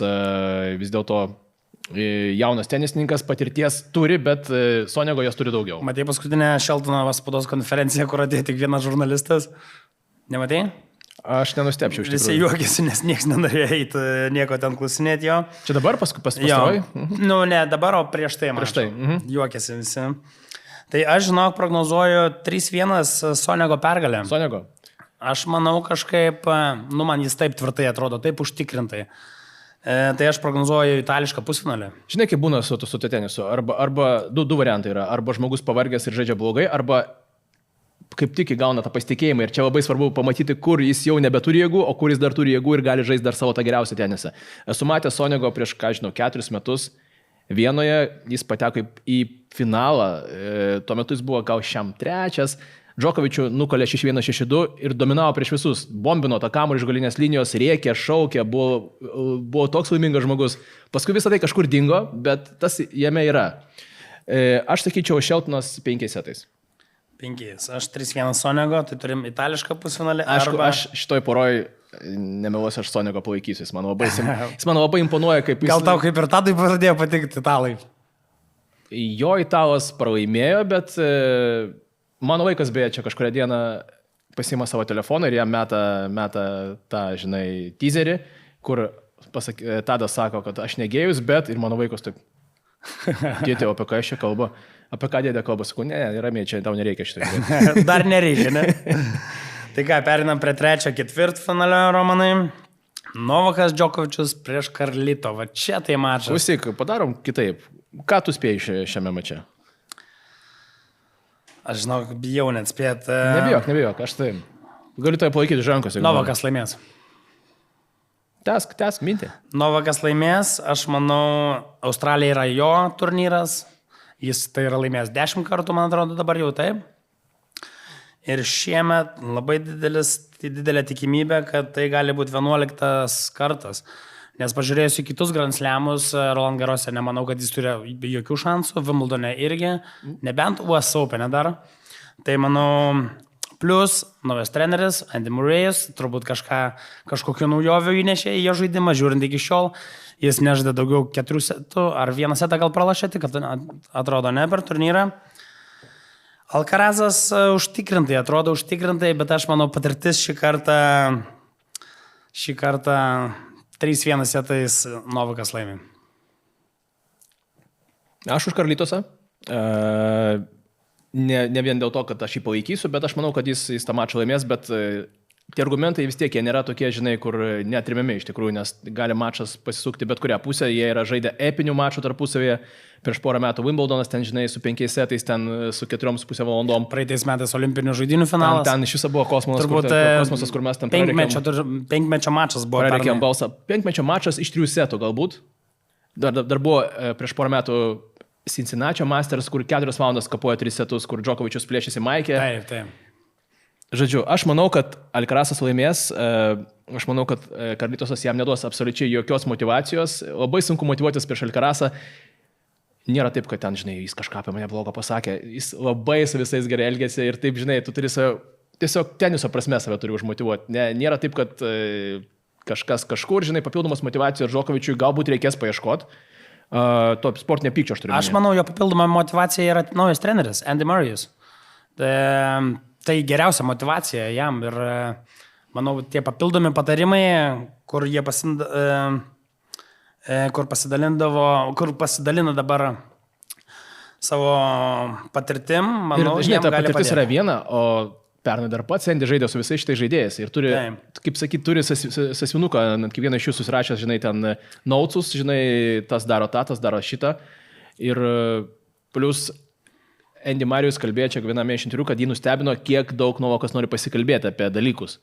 vis dėlto jaunas tenisininkas patirties turi, bet Sonego jos turi daugiau. Matei paskutinę Sheltono spaudos konferenciją, kur atėjo tik vienas žurnalistas? Nematei? Aš nenustepčiau iš tikrųjų. Visi juokėsi, nes niekas nenorėjo eiti, nieko ten klausinėti jo. Čia dabar pastaroji? Ne dabar, o prieš tai. Juokėsi visi. Tai aš, žinok, prognozuoju 3-1 Sonego pergalę. Sonego? Aš manau kažkaip, man jis taip tvirtai atrodo, taip užtikrintai. Tai aš prognozuoju itališką pusfinalį. Žinai, kaip būna su tenisu. Arba du variantai yra. Arba žmogus pavargęs ir žaidžia blogai, arba kaip tik įgauna tą pasitikėjimą. Ir čia labai svarbu pamatyti, kur jis jau nebeturi jėgų, o kur jis dar turi jėgų ir gali žaisti dar savo tą geriausią tenisą. Esu matęs Sonego prieš, 4 metus Vienoje, jis pateko į finalą. Tuo metu jis buvo gal šiam 3. Džokovičių nukalė 6-1, 6-2 ir dominavo prieš visus. Bombino tą kamuolį iš galinės linijos, rėkė, šaukė, buvo toks laimingas žmogus. Paskui visą tai kažkur dingo, bet tas jame yra. Aš sakyčiau, Sheltonas 5 setais. 5. Aš 3-1 Sonego, tai turim itališką pusfinalį. Aš šitoj poroj nemeluosiu, aš Sonego palaikysiu. Jis man labai imponuoja, kaip jis... Gal tau kaip ir Tadui pradėjo patikti italai? Jo italas pralaimėjo, bet... Mano vaikas beje čia kažkuria diena pasiima savo telefoną ir jam meta tą, žinai, teaserį, kur Tadas sako, kad aš negėjus, bet ir mano vaikas taip, dėtė, apie ką aš čia kalba? Apie ką dėdė kalba? Sakau, ne, ramiai, čia tau nereikia šitą. Dar nereikia, ne? Tai ką, perinam prie 3. ketvirtfinalio, Romanai. Novakas Džokovičius prieš Karlito. Va čia tai mačas. Klausyk, padarom kitaip. Ką tu spėjai šiame mače? Aš žinau, bijau net spėti. Nebijok, aš tai. Galiu tai palaikyti žankos. Novakas laimės. Tęsk mintį. Novakas laimės, aš manau, Australija yra jo turnyras, jis tai yra laimėjęs 10 kartų, man atrodo, dabar jau taip. Ir šiemet labai didelė tikimybė, kad tai gali būti 11 kartas. Nes pažiūrėjus į kitus Grand Slamus, Roland Garrose nemanau, kad jis turi jokių šansų, Wimbledone irgi, nebent US Open dar. Tai manau, plus naujas treneris, Andy Murray'us, turbūt kažkokiu naujoviu įnešė į jo žaidimą, žiūrint iki šiol. Jis nežaidė daugiau 4 setų, ar 1 setą gal pralašė, tik atrodo ne per turnyrą. Alcarazas atrodo užtikrintai, bet aš manau patirtis šį kartą 3-1 setais Novakas laimė. Aš už Karlitosą. Ne vien dėl to, kad aš jį palaikysiu, bet aš manau, kad jis tą mačą laimės, bet tie argumentai vis tiek jie nėra tokie, žinai, kur netrimiami iš tikrųjų, nes gali mačas pasisukti bet kurią pusę, jie yra žaidę epinių mačų tarpusavėje, prieš porą metų Wimbledonas ten, žinai, su 5 setais, ten su 4,5 valandom. Praeitais metais olimpinių žaidynių finalas. Ten iš viso buvo kosmosas, kur mes ten penkmečio mačas buvo. Pareikėm balsą. 5-mečio mačas iš 3 setų galbūt. Dar buvo prieš porą metų Cincinnati Masters, kur 4 valandas kapoja 3 setus, kur Djokovic'us plėšėsi Maikė. Taip. Žodžiu, aš manau, kad Alcarazas laimės, aš manau, kad Karlitosas jam neduos absoliučiai jokios motivacijos, labai sunku motivuotis prieš Alcarazą. Nėra taip, kad ten, žinai, jis kažką apie mane blogo pasakė, jis labai su visais gerai elgėsi ir taip, žinai, tu turi tiesiog teniso prasme save turi užmotivuoti. Nėra taip, kad kažkas kažkur, žinai, papildomos motivacijos Djokovic'ui galbūt reikės paieškoti. To sportinio pykčio aš turiu. Aš manau, jo papildoma motivacija yra naujas treneris, Andy Murray'us. Tai geriausia motivacija jam ir, manau, tie papildomi patarimai, kur jie pasidalina dabar savo patirtim, manau, ir, žinai, jam ta gali patirtis padėti. yra viena, o pernai dar pats Andy žaidė su visais šitais žaidėjais ir turi, kaip sakyt, turi sasvinuką, kiekvieną iš jų susirašęs, žinai, ten nautsus, žinai, tas daro šitą. Ir plus Andy Murray'us kalbėjo čia viename iš interviu, kad jį nustebino, kiek daug Novakas nori pasikalbėti apie dalykus.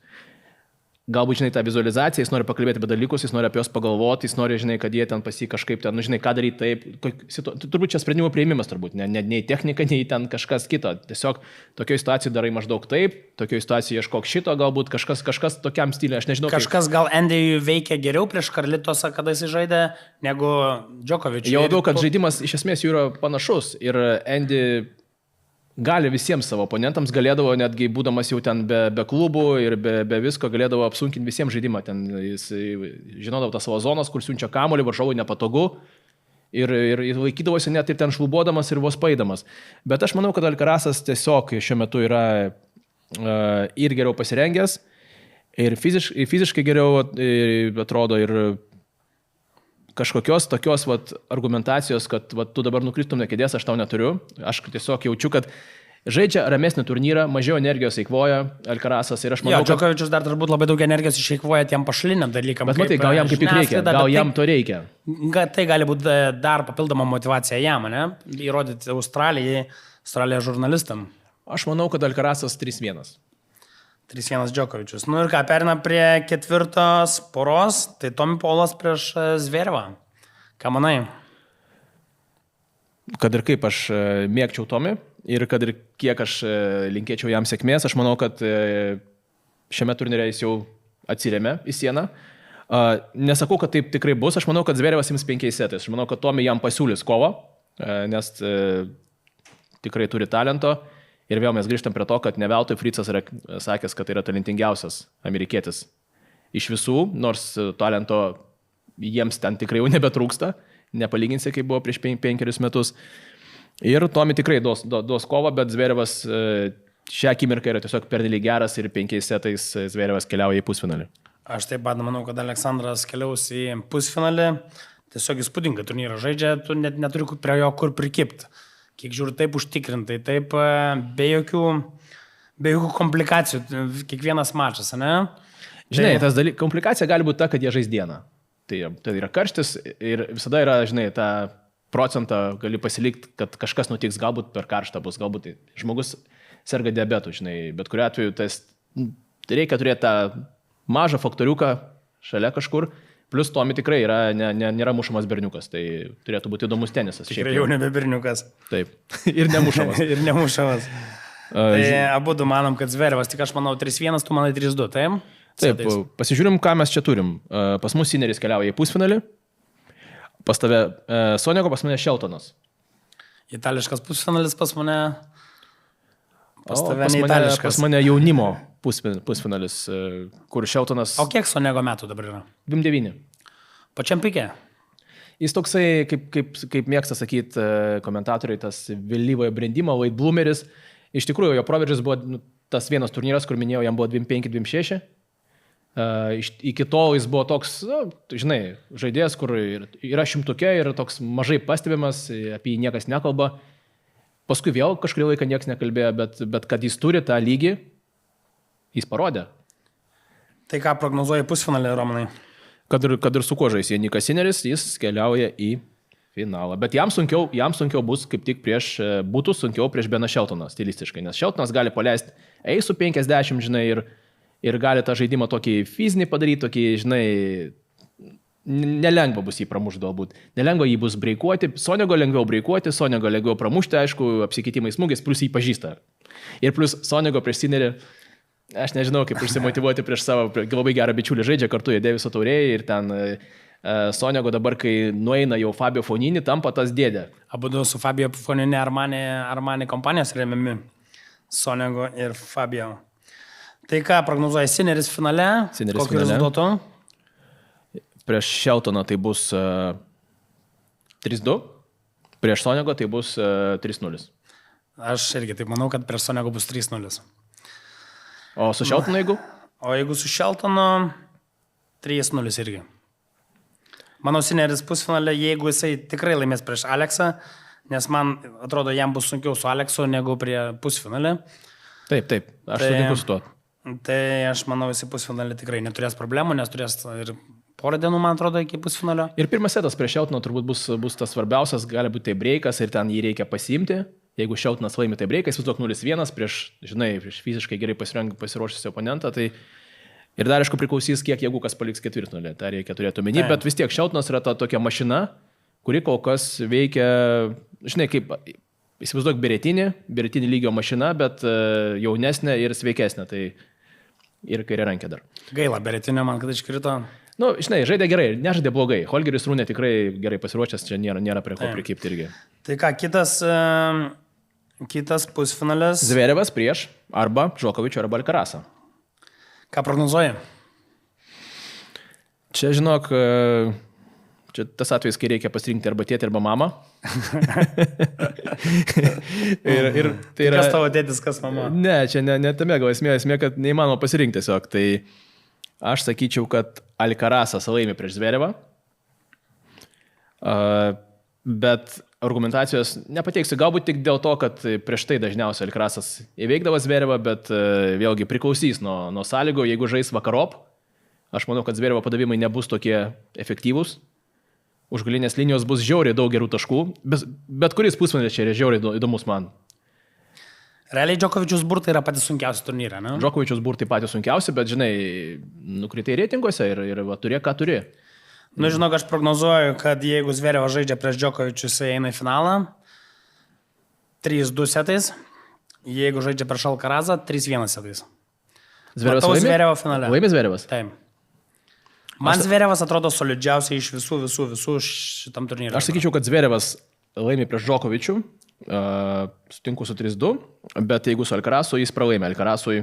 Galbūt, žinai, tą vizualizaciją, jis nori pakalbėti apie dalykus, jis nori apie juos pagalvoti, jis nori, žinai, kad jie ten kažkaip ten, žinai, ką daryti taip. Turbūt čia sprendimų priėmimas, turbūt, nei technika, nei ten kažkas kito. Tiesiog tokioje situacijoje darai maždaug taip, tokioje situacijoje ieškok šito, galbūt kažkas tokiam stiliui, aš nežinau. Kažkas gal Andy veikia geriau prieš Karlitosą, kada jis žaidė, negu Djokovic'ui. Jau labiau, kad žaidimas iš esmės jų yra panašus ir Andy gali visiems savo oponentams, galėdavo netgi būdamas jau ten be klubų ir be visko, galėdavo apsunkinti visiems žaidimą. Ten jis žinodavo tą savo zonas, kur siunčia kamuolį, varžovui nepatogu ir laikydavosi net ir ten šlubuodamas ir vos paidamas. Bet aš manau, kad Alcarazas tiesiog šiuo metu yra ir geriau pasirengęs, ir fiziškai geriau atrodo ir kažkokios tokios argumentacijos, kad tu dabar nukristum nuo kėdės, aš tau neturiu. Aš tiesiog jaučiu, kad žaidžia ramesnį turnyrą, mažiau energijos eikvoja Alcarazas ir aš manau, Djokovic'us dar turbūt labai daug energijos išeikvoja tiem pašaliniam dalykam. Bet matai, gal jam kaip reikia, gal jam to reikia. Tai gali būti dar papildoma motivacija jam, ne? Įrodyti Australijai žurnalistam. Aš manau, kad Alcarazas 3-1. 3-1 Djokovic'us. Nu ir ką, perina prie 4 poros, tai Tommy Paulas prieš Zverevą. Ką manai? Kad ir kaip aš mėgčiau Tommy ir kad ir kiek aš linkėčiau jam sėkmės, aš manau, kad šiame turnyre jis jau atsirėmė į sieną. Nesakau, kad taip tikrai bus, aš manau, kad Zverevas ims 5 setais. Aš manau, kad Tommy jam pasiūlys kovą, nes tikrai turi talento. Ir vėl mes grįžtam prie to, kad ne veltui Fritzas yra sakęs, kad tai yra talentingiausias amerikietis iš visų, nors talento jiems ten tikrai jau nebetrūksta, nepalyginsi, kaip buvo prieš 5 metus. Ir Tommy tikrai duos kovą, bet Zverevas šią akimirką yra tiesiog pernelyg geras ir 5 setais Zverevas keliauja į pusfinalį. Aš taip pat manau, kad Aleksandras keliaus į pusfinalį. Tiesiog įspūdinga turnyrą žaidžia, tu net neturi prie jo kur prikipti. Kiek žiūri, taip užtikrintai, taip be jokių komplikacijų, kiekvienas mačas, ne? Žinai, komplikacija gali būti ta, kad jie žais dieną. Tai yra karštis ir visada yra, žinai, tą procentą gali pasilikti, kad kažkas nutiks, galbūt per karštą bus, galbūt žmogus serga diabetu, žinai, bet kuriuo atveju reikia turėti tą mažą faktoriuką šalia kažkur. Plus Tomi tikrai nėra mušamas berniukas, tai turėtų būti įdomus tenisas. Tikrai jau nebe berniukas. Taip, ir nemušamas. Ir nemušamas. Tai abu du manom, kad Zverevas, tik aš manau 3-1, tu manai 3-2, taip? Taip, pasižiūrim, ką mes čia turim. Pas mus Sineris keliauja į pusfinalį, pas tave Soniako, pas mane Sheltonas. Itališkas pusfinalis pas mane. Pas mane jaunimo pusfinalis, kur Sheltonas... O kiek Soniako metų dabar yra? 29. Pačiam pikė? Jis toksai, kaip mėgsta sakyti komentatoriai, tas vėlyvojo brendimo, late bloomeris. Iš tikrųjų, jo proveržis buvo tas vienas turnyras, kur minėjau, jam buvo 25-26. Iki tol jis buvo toks, žinai, žaidėjas, kur yra šimtukė ir toks mažai pastebimas, apie jį niekas nekalba. Paskui vėl kažkurį laiką niekas nekalbėjo, bet kad jis turi tą lygį, jis parodė. Tai ką prognozuoja pusfinalį, Romanai? Kad ir su kuo žais Janikas Sineris, jis keliauja į finalą. Bet jam sunkiau bus, kaip tik būtų sunkiau prieš Beną Sheltoną stilistiškai, nes Sheltonas gali paleisti eisų 50, žinai, ir gali tą žaidimą tokį fizinį padaryti, tokį, žinai, nelengva bus jį pramušti galbūt. Nelengva jį bus breikuoti, Soniako lengviau breikuoti, Soniako lengviau pramušti, aišku, apsikeitimai smūgiais, plus jį pažįsta. Ir plus Soniako prieš Sinerį, aš nežinau, kaip užsimotyvuoti prieš savo labai gerą bičiulį žaidžia kartu, jie Daviso taurėjai ir ten Soniako dabar, kai nueina jau Fabio Fonini, tampa tas dėdė. Abudu su Fabio Fonini Armani kompanijos remiami. Soniako ir Fabio. Tai ką prognozuoja Sineris finale? Kokiu rezultatu? Prieš Sheltoną tai bus 3-2, prieš Soniako tai bus 3-0. Aš irgi taip manau, kad prieš Soniako bus 3-0. O su Sheltonu jeigu? O jeigu su Sheltonu 3-0 irgi. Manau, Sineris pusfinalė, jeigu jisai tikrai laimės prieš Aleksą, nes man atrodo, jam bus sunkiau su Aleksu negu prie pusfinalė. Taip, aš sutinku su tuo. Tai aš manau, jisai pusfinalė tikrai neturės problemų, nes turės ir porą dienų, man atrodo, iki pusfinalio. Ir pirmas setas prieš Sheltoną turbūt bus tas svarbiausias, gali būti tai breikas ir ten jį reikia pasiimti. Jeigu Sheltonas laimi tai breikas, vis daug 0-1 prieš fiziškai gerai pasiruošusi oponentą, tai ir dar aišku priklausys, kiek jėgų kas paliks ketvirtfinalį. Tai reikia turėti omeny, bet vis tiek Sheltonas yra ta tokia mašina, kuri kol kas veikia, žinai, kaip įsivaizduok Beretinį lygio mašina, bet jaunesnė ir sveikesnė, tai ir kairė rankė dar. Gaila, Beretinio man kad iškrito. Nu, žinai, žaidė gerai, nežaidė blogai. Holgeris Rūnė tikrai gerai pasiruošęs, čia nėra prie ko prikipti irgi. Tai ką, kitas pusfinalis? Zverevas prieš arba Džokovičių arba Alcarazą. Ką prognozuoji? Čia, žinok, čia tas atvejis, kai reikia pasirinkti arba tėtį, arba mamą. ir tai yra... Kas tavo tėtis, kas mama? Ne, čia ne tame gal esmė, kad neįmanoma pasirinkti tiesiog. Tai aš sakyčiau, kad Alcarazas laimi prieš Zverevą, bet argumentacijos nepateiksiu, galbūt tik dėl to, kad prieš tai dažniausiai Alcarazas įveikdavo Zverevą, bet vėlgi priklausys nuo sąlygų, jeigu žais vakarop, aš manau, kad Zverevo padavimai nebus tokie efektyvūs, už galinės linijos bus žiauriai daug gerų taškų, bet kuris pusfinalis čia yra žiauriai įdomus man. Realiai Džokovičius burtai yra patys sunkiausi turnyrą, ne? Džokovičius burtai patys sunkiausi, bet, žinai, nukritai reitinguose ir turė, ką turi. Nu, žinok, aš prognozuoju, kad jeigu Zverevas žaidžia prieš Džokovičius, jis eina į finalą 3-2 setais, jeigu žaidžia prieš Alcarazą 3-1 setais. Matau Zverevo finale. Laimė Zverevas? Taip. Man Zverevas atrodo solidžiausiai iš visų šitam turnyrui. Aš sakyčiau, kad Zverevas laimė prieš Džokovičių. Sutinku su 3-2, bet jeigu su Alcarazu, jis pralaimė. Alcarazui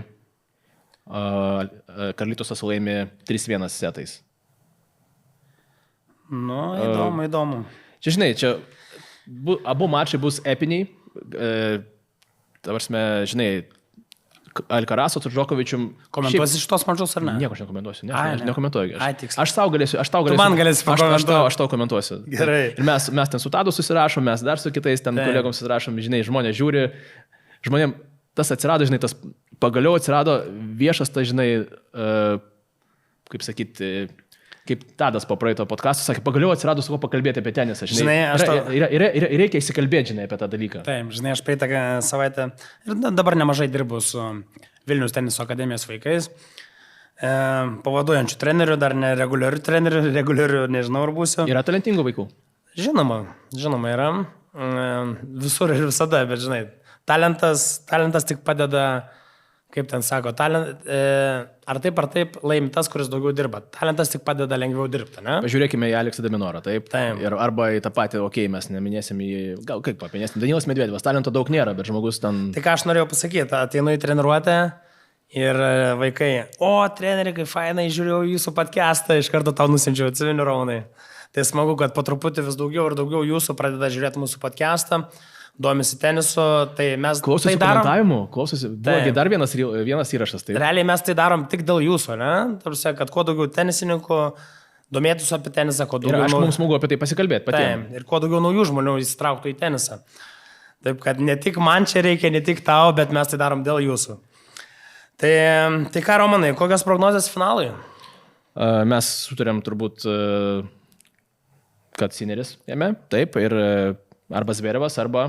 Karlitosas laimė 3-1 setais. Nu, įdomu. Čia, žinai, abu mačai bus epiniai. Tavarsime, žinai, Alcarazu su Džokovičium. Komentuosi šitos mačus ar ne? Nieko aš nekomentuosiu. Aš nekomentuoju. Aš tau galėsiu. Tu man galėsi pakomentuoti. Aš tau komentuosiu. Gerai. Ir mes ten su Tadu susirašom, mes dar su kitais ten kolegom susirašom, žinai, žmonės žiūri. Žmonėm tas atsirado, žinai, tas pagaliau atsirado viešas, tai, žinai, kaip sakyti, kaip Tadas po praeito podcasto sakė, pagaliau atsirado su ko pakalbėti apie tenisą. Žinai, reikia įsikalbėti, žinai, apie tą dalyką. Taip, žinai, aš praeitą savaitę ir dabar nemažai dirbu su Vilniaus teniso akademijos vaikais. Pavaduojančių trenerių, dar ne reguliarių trenerių, reguliarių nežinau ar būsiu. Yra talentingų vaikų? Žinoma yra. Visur ir visada, bet žinai, talentas tik padeda, kaip ten sako, ar taip laimi tas, kuris daugiau dirba. Talentas tik padeda lengviau dirbti, ne? Pažiūrėkime į Aleksą Deminorą, taip? Taip. Ir arba į tą patį, mes neminėsim į, gal kaip paminėsim, Danilas Medvedevas, talento daug nėra, bet žmogus ten... Tai ką aš norėjau pasakyti, ateinu į treniruotę ir vaikai, treneri, kaip fainai, žiūrėjau jūsų podcastą, iš karto tau nusinčiau, atsiminiu, Raunai. Tai smagu, kad po truputį vis daugiau ir daugiau jūsų pradeda žiūrėti mūsų podcastą, domisi tenisu, tai mes klausosi komentavimų, klausosi, buvo dar vienas įrašas. Tai. Realiai mes tai darom tik dėl jūsų, ne? Tarsi, kad kuo daugiau tenisininkų domėtųsi apie tenisą, kuo daugiau... Ir mums smagu apie tai pasikalbėti patiems. Ir kuo daugiau naujų žmonių įsitrauktų į tenisą. Taip, kad ne tik man čia reikia, ne tik tau, bet mes tai darom dėl jūsų. Tai ką, Romanai, kokios prognozės finalui? Mes sutarėm turbūt... kad Sineris jame, taip, ir arba Zverevas, arba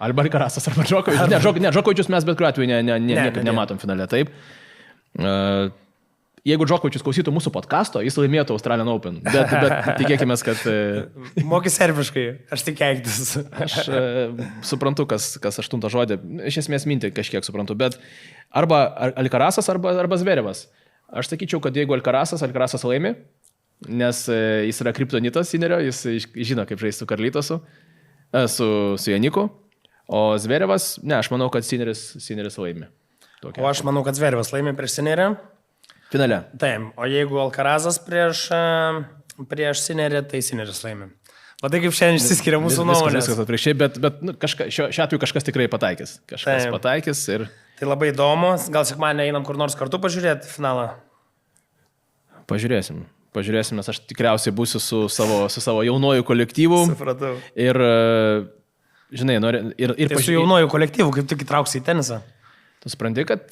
Alkarasas, arba Džokovičius. Ne, Džokovičius mes bet kuriuo atveju niekaip nematom finale, taip. Jeigu Džokovičius klausytų mūsų podcasto, jis laimėtų Australian Open, bet tikėkime, kad... Moki serbiškai, aš tik keiktis. Aš suprantu, kas 8 žodį, iš esmės mintį kažkiek suprantu, bet arba Alkarasas, arba Zverevas. Aš sakyčiau, kad jeigu Alkarasas laimi, nes jis yra kriptonitas Sinerio, jis žino, kaip žaisti su Karlytosu, su Janiku, o Zverevas, aš manau, kad Sineris laimi. O aš manau, kad Zverevas laimi prieš Sinerį. Finale. Taip, o jeigu Alkarazas prieš Sinerį, tai Sineris laimi. O tai kaip šiandien išsiskiria mūsų nuomonės. Viskas atvirkščiai, bet šiuo atveju kažkas tikrai pataikys. Pataikys ir... Tai labai įdomu, gal sekmadienį einam kur nors kartu pažiūrėti finalą? Pažiūrėsim, nes aš tikriausiai būsiu su savo jaunuoju kolektyvu. Supratau. Ir, žinai, tai su jaunuoju kolektyvu, kaip tik įtrauksi į tenisą. Tu supranti, kad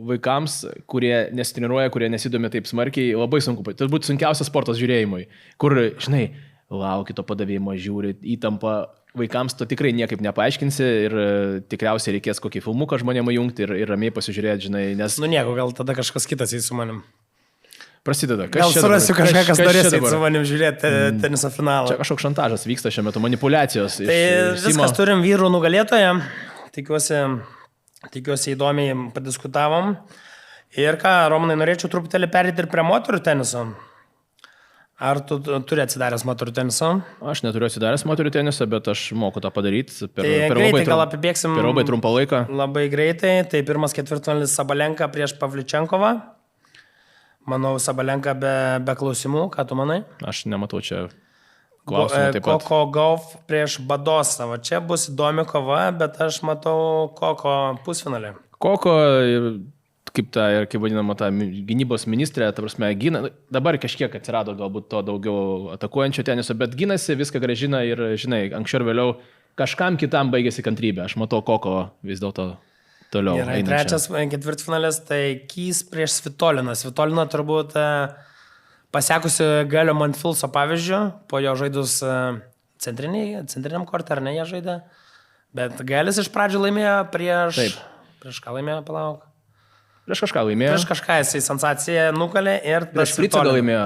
vaikams, kurie nesitreniruoja, kurie nesidomi taip smarkiai, labai sunku. Tai būtų sunkiausias sportas žiūrėjimui, kur, žinai, lauki to padavimo, žiūri, įtampa. Vaikams to tikrai niekaip nepaaiškinsi ir tikriausiai reikės kokį filmuką žmonėm jungti ir ramiai pasižiūrėti, žinai, nes... Nieko, gal tada kažkas kitas su manim. Prasideda. Gal surasiu kažką, kas norės su manim žiūrėti teniso finalą. Čia kažkoks šantažas vyksta šiuo metu, manipulacijos. Tai viskas, turim vyrų nugalėtoją. Tikiuosi įdomiai padiskutavom. Ir ką, Romanai, norėčiau truputėlį perėti ir prie moterų teniso. Ar tu turi atsidaręs moterų teniso? Aš neturiu atsidaręs moterų teniso, bet aš moku tą padaryti per labai trumpą laiką. Labai greitai. Tai pirmas ketvirtfinalis Sabalenka prieš Pavličenkovą. Manau, Sabalenka be klausimų. Ką tu manai? Aš nematau čia klausimų taip pat. Koko Gauff prieš Badosą. Čia bus įdomi kova, bet aš matau Koko pusfinalį. Koko, kaip vadinama, ta gynybos ministrė, ta prasme, gina. Dabar kažkiek atsirado galbūt to daugiau atakuojančio teniso, bet gynasi, viską grąžina ir, žinai, anksčiau ir vėliau kažkam kitam baigėsi kantrybė. Aš matau Koko vis dėlto toliau. Gerai, trečias ketvirtfinalis, tai Kys prieš Svitoliną. Svitolina turbūt pasekusi Galio Monfilso pavyzdžių, po jo žaidus centriniam korte, ar ne jie žaidė. Bet Galis iš pradžių laimėjo prieš ką laimėjo, palauk. Prieš kažką laimėjo. Prieš kažką jisai sensaciją nukalė ir... Prieš Fricą gal laimėjo.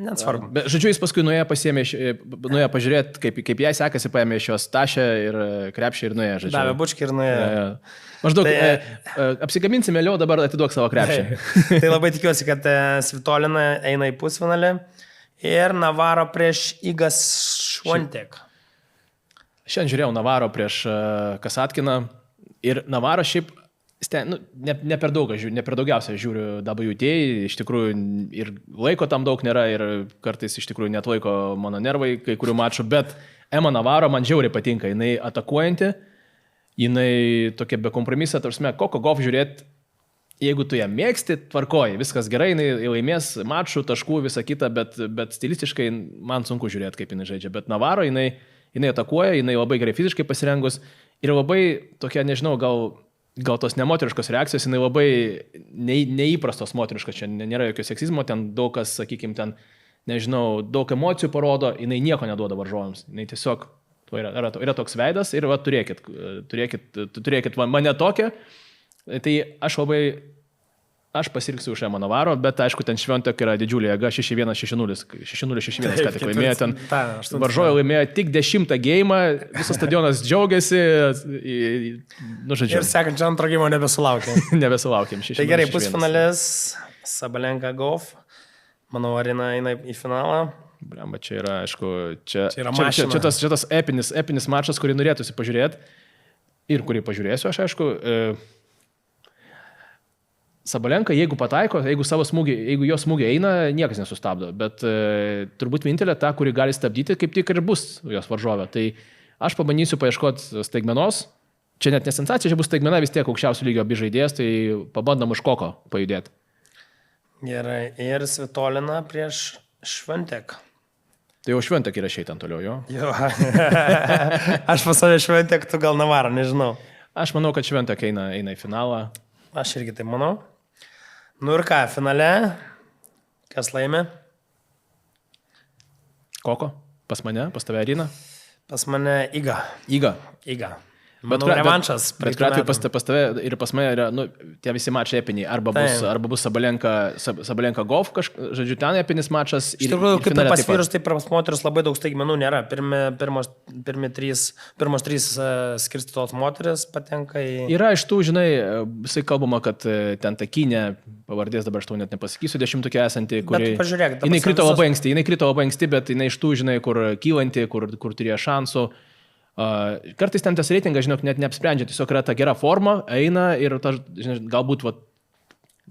Nesvarbu. Bet žodžiu, jis paskui nuėjo pažiūrėti, kaip jai sekasi, paėmė iš jos tašę ir krepšį ir nuėjo, žodžiu. Davė bučkį ir nuėjo. Maždaug, apsikabinsi mėliau, dabar atiduok savo krepšį. Tai labai tikiuosi, kad Svitolina eina į pusfinalį ir Navaro prieš Igas Šuontek. Šiandien žiūrėjau Navaro prieš Kasatkiną ir Navaro šiaip ne per daugiausia žiūriu WTA, iš tikrųjų ir laiko tam daug nėra ir kartais iš tikrųjų net laiko mano nervai kai kurių mačų, bet Emma Navaro man žiauriai patinka, jinai atakuojanti, jinai tokia be kompromisą, tarsi Koko Gauff žiūrėti, jeigu tu ją mėgsti, tvarkoji, viskas gerai, jinai laimės mačų, taškų, visą kitą, bet stilistiškai man sunku žiūrėti, kaip jinai žaidžia, bet Navaro jinai atakuoja, jinai labai gerai fiziškai pasirengus ir labai tokia, nežinau, gal tos nemoteriškos reakcijos, jinai labai neįprastos moteriškos, čia nėra jokio seksizmo, ten daug kas, sakykime, ten, nežinau, daug emocijų parodo, jinai nieko neduoda varžovams, jinai tiesiog, yra toks veidas ir va, turėkit mane tokią, tai aš labai Aš pasiriksiu už Emaną Varo, bet aišku, ten Šventek yra didžiulė jėga 6-1, 6-0, 6-0, 6-1, ką tik laimėjo ten. Varžovai laimėjo tik 10 geimą, visas stadionas džiaugiasi. Ir sekančio antro geimo nebesulaukėm. Nebesulaukėm 6-0. Tai gerai, pusfinalis, Sabalenka Golf. Manau, Arina eina į finalą. Blemba, čia yra, aišku, čia yra tas epinis mačas, kurį norėtųsi pažiūrėti. Ir kurį pažiūrėsiu, aš aišku. Sabalenka, jeigu pataiko, jeigu jo smūgį eina, niekas nesustabdo. Bet turbūt vienintelė ta, kuri gali stabdyti, kaip tik ir bus jos varžovė. Tai aš pabandysiu paieškoti staigmenos. Čia net nesensacija, čia bus staigmena vis tiek aukščiausio lygio abi žaidėjas, tai pabandom iš koko pajudėti. Gerai, ir Svitolina prieš Šventek. Tai jau Šventek yra šiai ten toliau, jo? Jo. Aš pasavė Šventek, tu gal Navarą, nežinau. Aš manau, kad Šventek eina į finalą. Aš irgi tai manau. Nu ir ką, finale, kas laimė? Koko? Pas mane? Pas tave Arina? Pas mane Iga. Iga. Manau, revanšas. Bet kuriuo atveju pas tave ir pas mane yra, tie visi mačai epiniai. Arba bus Sabalenka Golf, žodžiu, ten epinis mačas. Iš tikrųjų, kaip ir pas vyrus, taip ir pas moteris labai daug staigmenų nėra. Pirmos trys skirstytos moteris patenka į... Yra iš tų, žinai, visai kalbama, kad ten takinė, pavardės dabar aš tau net nepasakysiu, 10-tukė esanti, kuri... Bet pažiūrėk, jinai krito labai anksti, bet jinai iš tų, žinai, kur kylanti, kur turėjo šansų. Kartais ten tas reitingas, žinok, net neapsprendžia, tiesiog yra ta gera forma, eina ir ta, žinai, galbūt,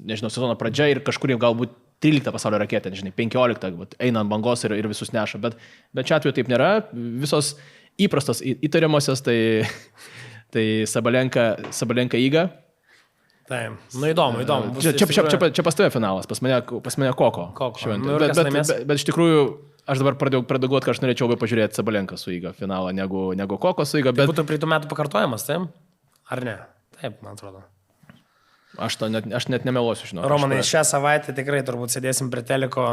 nežinau, sezono pradžia ir kažkur galbūt 13 pasaulio raketė, žinai, 15, eina ant bangos ir visus neša, bet čia atveju taip nėra, visos įprastos įtariamosios, tai Sabalenka Iga. Taip, nu įdomu. Čia pas tave finalas, pas mane Koko. Bet iš tikrųjų, aš dabar pradėjau galvoti, kad aš norėčiau labai pažiūrėti Sabalenką su Iga finalą, negu Koko su Iga. Tai būtų prie tų metų pakartojamas, taip? Ar ne? Taip, man atrodo. Aš net nemeluosiu, žinau. Romanai, šią savaitę tikrai turbūt sėdėsim prie teliko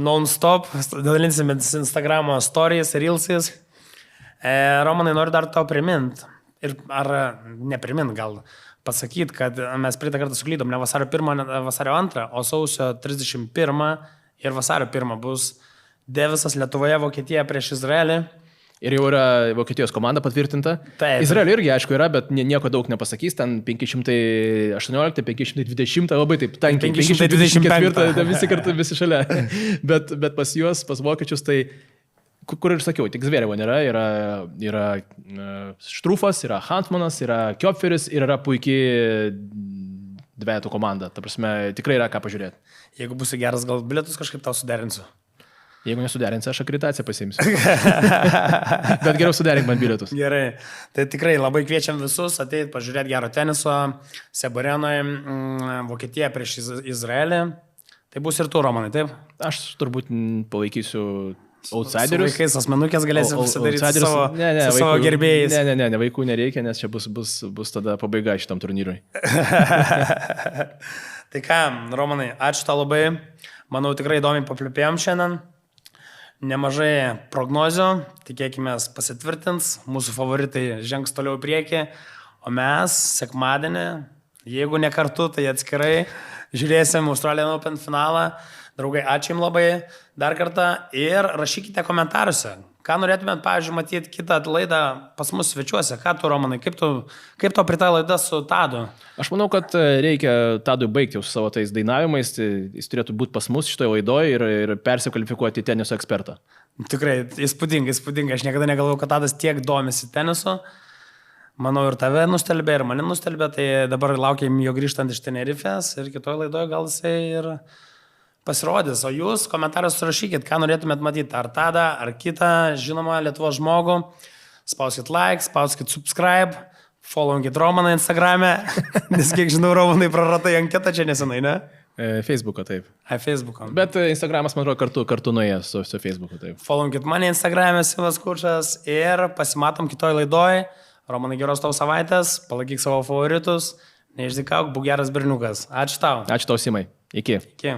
non-stop, dalinsimės Instagramo stories, reelsis. Romanai, noriu dar tau primint, ar neprimint gal, pasakyti, kad mes praeitą kartą suklydom ne vasario 1, ne vasario 2, o sausio 31 ir vasario 1 bus Devisas Lietuvoje, Vokietija prieš Izraelį. Ir jau yra Vokietijos komanda patvirtinta. Taip. Izraelio irgi, aišku, yra, bet nieko daug nepasakys. Ten 518, 520, labai taip tankiai. 524, visi kartu, visi šalia. bet pas juos, pas vokiečius, tai, kur ir sakiau, tik Zverevo nėra. Yra Štrufas, yra Hansmanas, yra Kiopferis ir yra puikiai dvejetų komanda. Ta prasme, tikrai yra ką pažiūrėti. Jeigu būsi geras, gal bilietus kažkaip tau suderinsiu. Jeigu nesuderinsi, aš akreditaciją pasiimsiu. Bet geriau suderink man bilietus. Gerai. Tai tikrai labai kviečiam visus ateiti, pažiūrėti gero teniso, Seborenoje, Vokietija prieš Izraelį. Tai bus ir tu, Romanai, taip? Aš turbūt palaikysiu outsiderius. Su vaikais asmenukės galėsim pasidaryti savo gerbėjais. Ne, vaikų nereikia, nes čia bus tada pabaiga šitam turnyrui. Tai ką, Romanai, ačiū tau labai. Manau, tikrai įdomiai papliupėjom šiandien. Nemažai prognozių, tikėkime pasitvirtins, mūsų favoritai žengs toliau į priekį, o mes sekmadienį, jeigu ne kartu, tai atskirai žiūrėsim Australian Open finalą. Draugai, ačiū jums labai dar kartą ir rašykite komentaruose, ką norėtumėt, pavyzdžiui, matyti kitą laidą pas mus svečiuose. Ką tu, Romanai, kaip tau pritą laidą su Tadu? Aš manau, kad reikia Tadui baigti jau su savo tais dainavimais, jis turėtų būti pas mus šitoje laidoje ir persikvalifikuoti į teniso ekspertą. Tikrai, įspūdingai. Aš niekada negalvojau, kad Tadas tiek domisi tenisu. Manau, ir tave nustelbė, ir mane nustelbė, tai dabar laukiam jo grįžtant iš Tenerifės ir kitoje laidoje gal jisai ir pasirodys. O jūs komentaruose surašykit, ką norėtumėt matyti, ar Tadą, ar kitą, žinoma, Lietuvos žmogų. Spauskit like, spauskit subscribe, followkit Romaną Instagram'e, nes kiek žinau, Romanai praratai anketą čia nesenai, ne? Facebook'o, taip. Facebook'o. Bet Instagram'as, man atrodo, kartu nuėjęs su Facebook'u, taip. Followkit mane Instagram'e, Silas Kučas ir pasimatom kitoj laidoj. Romanai, geros tau savaitės, palaikyk savo favoritus, neišdikauk, būk geras berniukas. Ačiū tau. Ačiū tau, Simai. Iki. Iki.